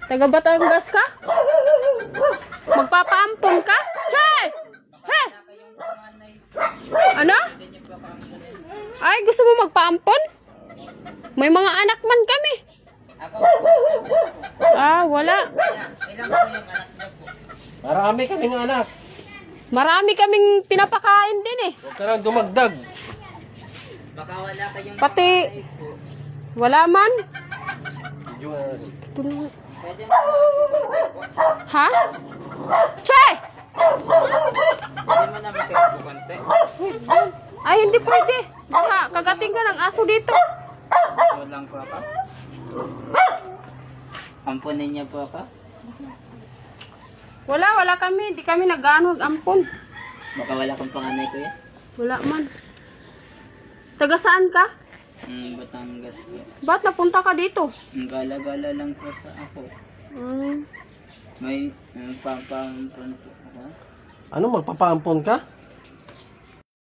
Taga Batangas ka? Magpapaampon ka? Chay! He! Ano? Ay, gusto mo magpaampon? May mga anak man kami. Ah, wala. Marami kaming anak. Marami kaming pinapakain din eh. Huwag ka nang dumagdag. Baka wala kayong Pati, wala man. Ito na. pwede mo Ha? Che! pwede mo naman kayo konti. Ay, hindi pwede. Baka kagating ka ng aso dito. So lang po ako. Ampunin niya po ako. Wala kami. Di kami nag-ano, ampon. Baka wala kang panganay kuya. Wala man. Taga saan ka? Batangas po. Ba't napunta ka dito? Gala-gala lang po sa ako. Hmm. May pampampun po ako. Ano, magpapaampon ka?